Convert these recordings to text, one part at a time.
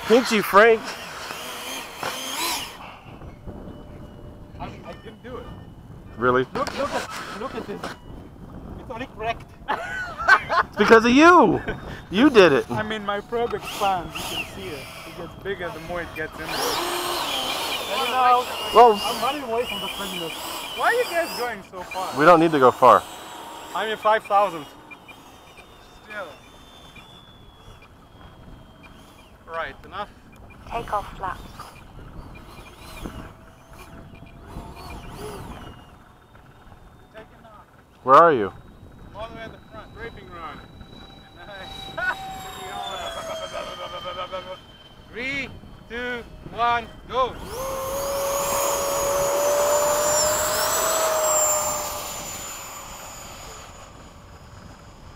Pinchy Frank. I didn't do it. Really? Look at this. It's only correct. It's because of you. You did it. I mean, my probe expands. You can see it. It gets bigger the more it gets in there. And Well, I'm running away from the friendliness. Why are you guys going so far? we don't need to go far. I'm in 5,000. Still. Right, enough. Take off flaps. Taking off. Where are you? All the way at the front. Draping run. Nice. 3, 2, 1, go.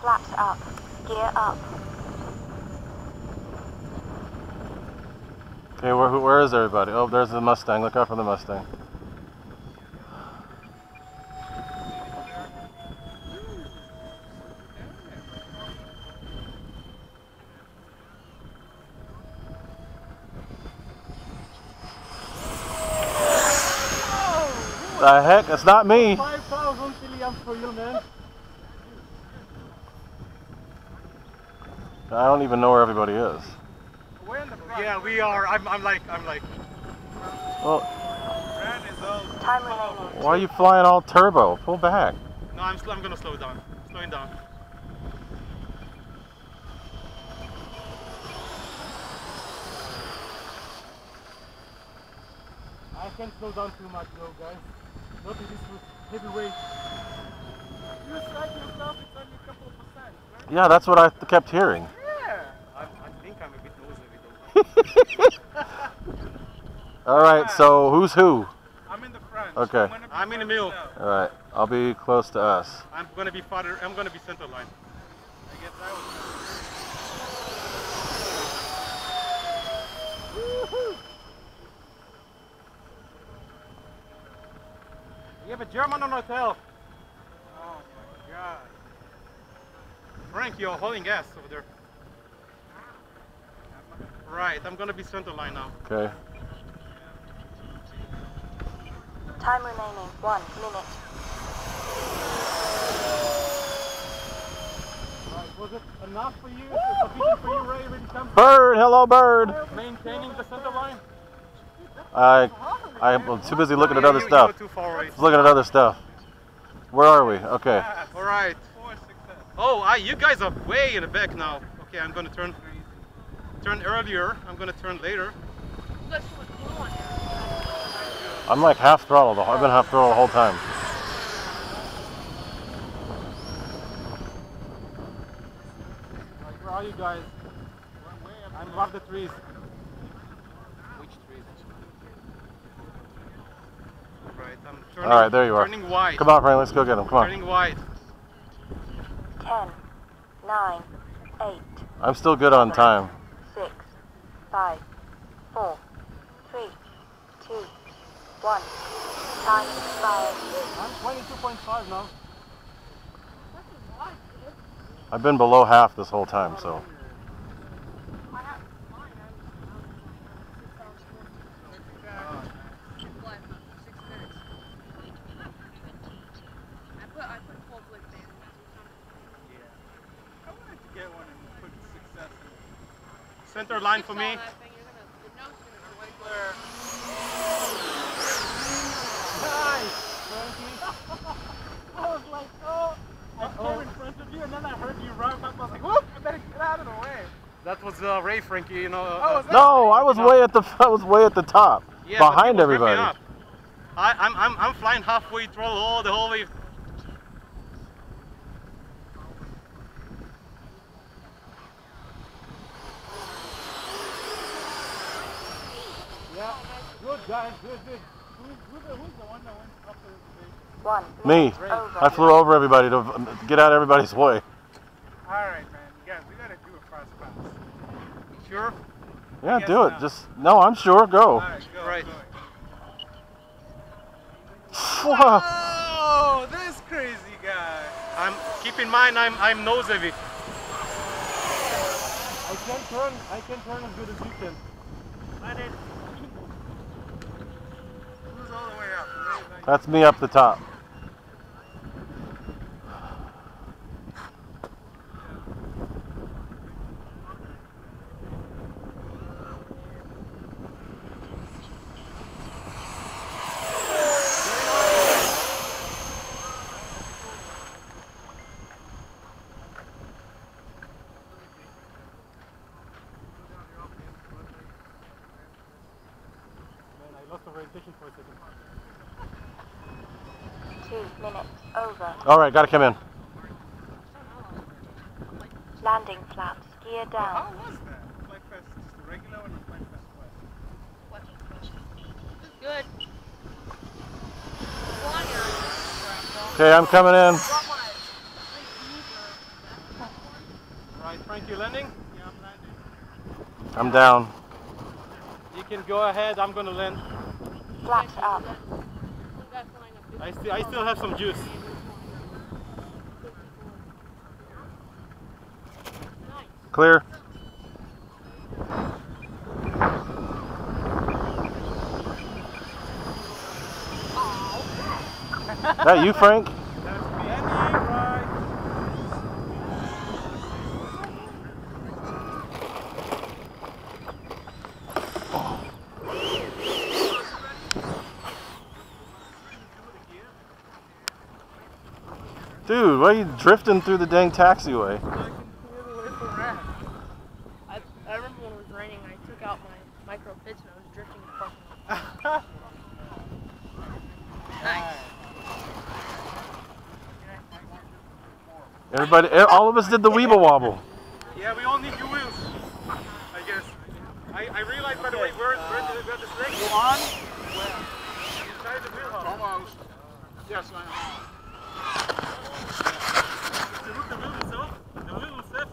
Flaps up. Gear up. Okay, where is everybody? Oh, there's the Mustang. Look out for the Mustang. The heck? It's not me. 5,000 milliamps for you, man. I don't even know where everybody is. We're in the front. Yeah, we are. I'm like. Well, Brand is all. Time remaining. why are you flying all turbo? Pull back. No, I'm gonna slow it down. Slowing down. I can't slow down too much though, guys. Not with this heavy weight. You strike yourself, it's only a couple of percent, right? Yeah, that's what I kept hearing. Yeah. I think I'm a bit nosy. All right, so who's who? I'm in the front. Okay. I'm in the middle. All right, I'll be close to us. I'm gonna be farther. I'm gonna be center line. I guess I was. Woohoo! You have a German on hotel. Oh my God. Frank, you're hauling gas over there. Right, I'm gonna be center line now. Okay. Time remaining. 1 minute. Right, was it enough for you? Sufficient for you, Ray? Really come Bird, hello, bird. maintaining the center line? I'm too busy looking at other You stuff. go too far away. Looking at other stuff. Where are we? Okay. All right. Oh, you guys are way in the back now. Okay, I'm gonna turn earlier. I'm gonna turn later. I'm like half throttle. I've been half throttle the whole time. Right, where are you guys? I'm above the trees. Which trees? Right, I'm turning. All right, there you are. Turning wide. Come on, Frank. Let's go get him. Come on. Turning wide. 10, 9, 8, I'm still good on time. 6, 5, 4, 3, 2, 1. Time expired. I'm 22.5 now. I've been below half this whole time, so. Center line for me. Nice! I was like, oh, I came in front of you and then I heard you run up. I was like, whoop, I better get out of the way. That was Ray, Frankie, you know. No, I was way at the top, Yeah, behind but he was ripping everybody. up. I'm flying halfway throttle the whole way. Yeah, good guys, good. Who's the one that went up the station? 1 Me. minute over. I flew over everybody to get out of everybody's way. Alright, man. Guys, we gotta do a fast pass. Sure? Yeah, Yes, do it. no. Just no, I'm sure. Go. Alright, go. Right. Whoa. Oh, this crazy guy. Keep in mind I'm nose heavy. I can turn as good as you can. That's me up the top. I lost orientation for a second. 2 minutes over. Alright, gotta come in. Landing flaps, gear down. How was that? Flight fast, just a regular one or flight fast west? It's good. Okay, I'm coming in. Right, Frank, you landing? Yeah, I'm landing. I'm down. You can go ahead, I'm gonna land. Flaps up. I still have some juice. Clear. That you, Frank? That's me. Right. Dude, why are you drifting through the dang taxiway? I remember when it was raining, I took out my micro pitch and I was drifting in the parking lot. Nice. Everybody, all of us did the weeble wobble. Yeah, we all need your wheels, I guess. I realized, by the way, where the snake go on? Where? Inside the wheel hub. Almost. Yes, I am. You look the wheel itself? The wheel is that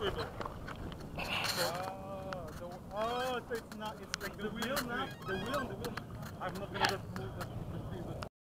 oh, so it's not, it's like the wheel now? The wheel and the wheel. I'm not going to move the